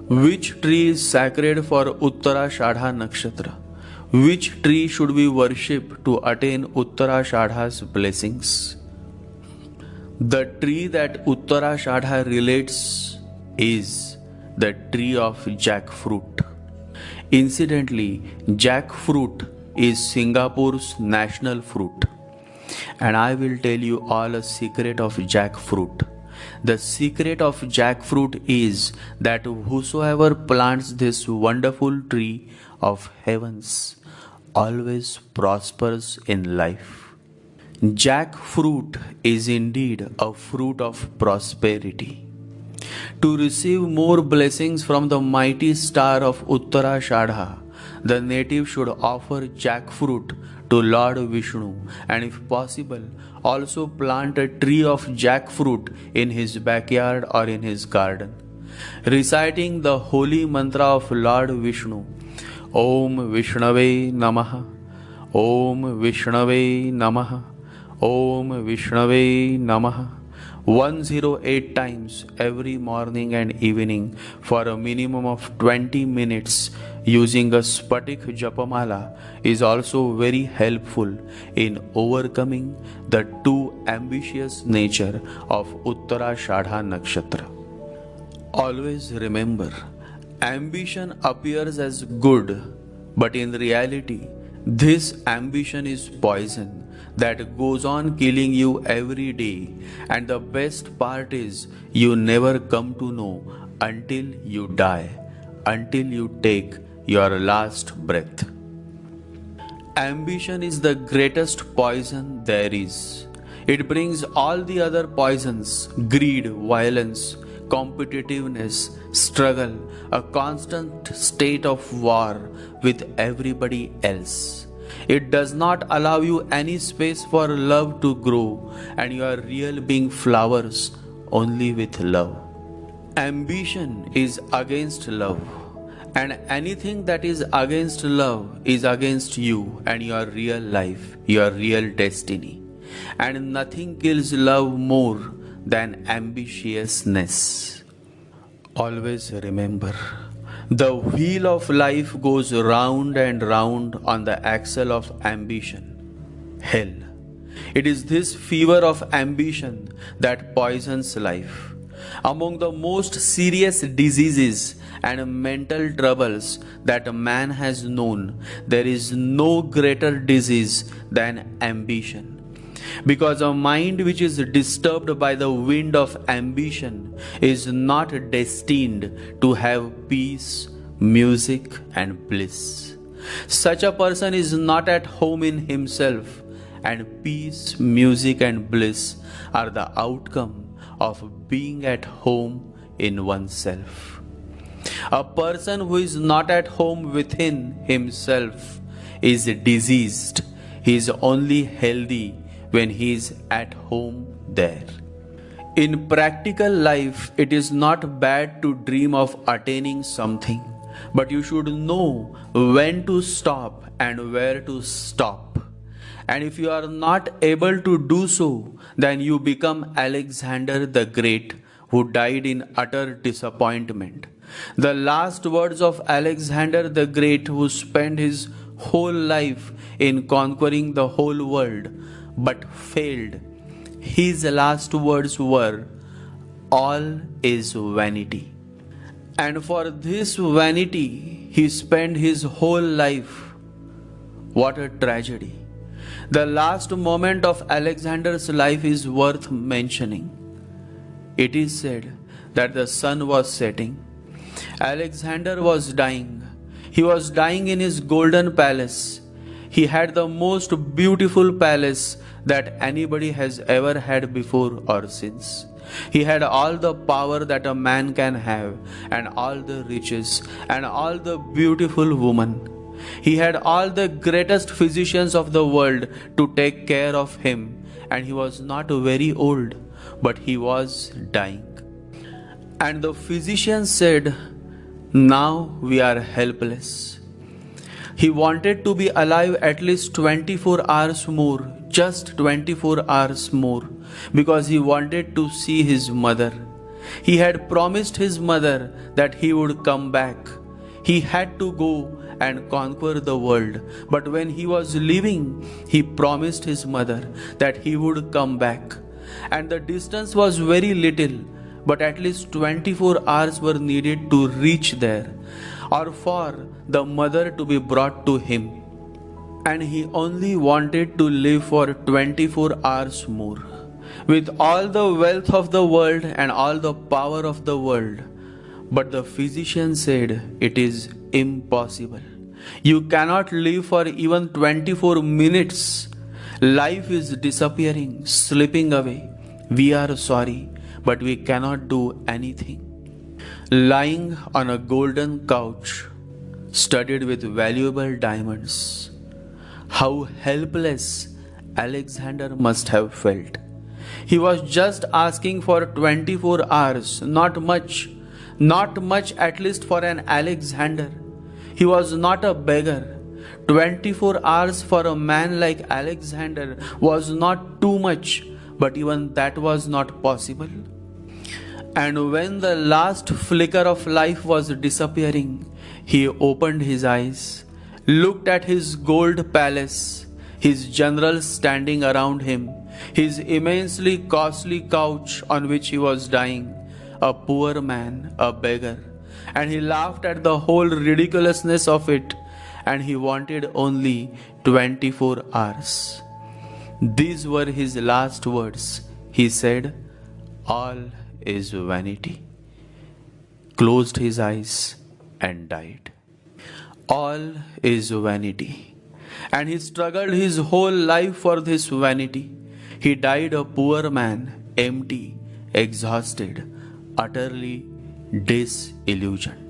Which tree is sacred for Uttarashadha Nakshatra? Which tree should we worship to attain Uttarashadha's blessings? The tree that Uttarashadha relates is the tree of jackfruit. Incidentally, jackfruit is Singapore's national fruit. And I will tell you all a secret of jackfruit. The secret of jackfruit is that whosoever plants this wonderful tree of heavens always prospers in life. Jackfruit is indeed a fruit of prosperity. To receive more blessings from the mighty star of Uttarashadha, the native should offer jackfruit to Lord Vishnu, and if possible, also plant a tree of jackfruit in his backyard or in his garden. Reciting the holy mantra of Lord Vishnu, Om Vishnave Namaha, Om Vishnave Namaha, Om Vishnave Namaha, 108 times every morning and evening for a minimum of 20 minutes using a Spatik Japamala is also very helpful in overcoming the too ambitious nature of Uttarashadha Nakshatra. Always remember, ambition appears as good, but in reality, this ambition is poison that goes on killing you every day, and the best part is you never come to know until you die, until you take your last breath. Ambition is the greatest poison there is. It brings all the other poisons, greed, violence, competitiveness, struggle, a constant state of war with everybody else. It does not allow you any space for love to grow, and your real being flowers only with love. Ambition is against love, and anything that is against love is against you and your real life, your real destiny. And nothing kills love more than ambitiousness. Always remember, the wheel of life goes round and round on the axle of ambition, hell. It is this fever of ambition that poisons life. Among the most serious diseases and mental troubles that a man has known, there is no greater disease than ambition. Because a mind which is disturbed by the wind of ambition is not destined to have peace, music, and bliss. Such a person is not at home in himself, and peace, music, and bliss are the outcome of being at home in oneself. A person who is not at home within himself is diseased. He is only healthy when he is at home there. In practical life, it is not bad to dream of attaining something, but you should know when to stop and where to stop. And if you are not able to do so, then you become Alexander the Great, who died in utter disappointment. The last words of Alexander the Great, who spent his whole life in conquering the whole world, but failed. His last words were, "All is vanity." And for this vanity, he spent his whole life. What a tragedy. The last moment of Alexander's life is worth mentioning. It is said that the sun was setting. Alexander was dying. He was dying in his golden palace. He had the most beautiful palace that anybody has ever had before or since. He had all the power that a man can have, and all the riches, and all the beautiful women. He had all the greatest physicians of the world to take care of him, and he was not very old, but he was dying. And the physician said, "Now we are helpless." He wanted to be alive at least 24 hours more, just 24 hours more, because he wanted to see his mother. He had promised his mother that he would come back. He had to go and conquer the world. But when he was leaving, he promised his mother that he would come back. And the distance was very little, but at least 24 hours were needed to reach there, or for the mother to be brought to him. And he only wanted to live for 24 hours more. With all the wealth of the world and all the power of the world. But the physician said it is impossible. You cannot live for even 24 minutes. Life is disappearing, slipping away. We are sorry, but we cannot do anything. Lying on a golden couch, studded with valuable diamonds. How helpless Alexander must have felt. He was just asking for 24 hours, not much at least for an Alexander. He was not a beggar. 24 hours for a man like Alexander was not too much, but even that was not possible. And when the last flicker of life was disappearing, he opened his eyes, looked at his gold palace, his generals standing around him, his immensely costly couch on which he was dying, a poor man, a beggar, and he laughed at the whole ridiculousness of it, and he wanted only 24 hours. These were his last words. He said, "All is vanity," closed his eyes and died. All is vanity. And he struggled his whole life for this vanity. He died a poor man, empty, exhausted, utterly disillusioned.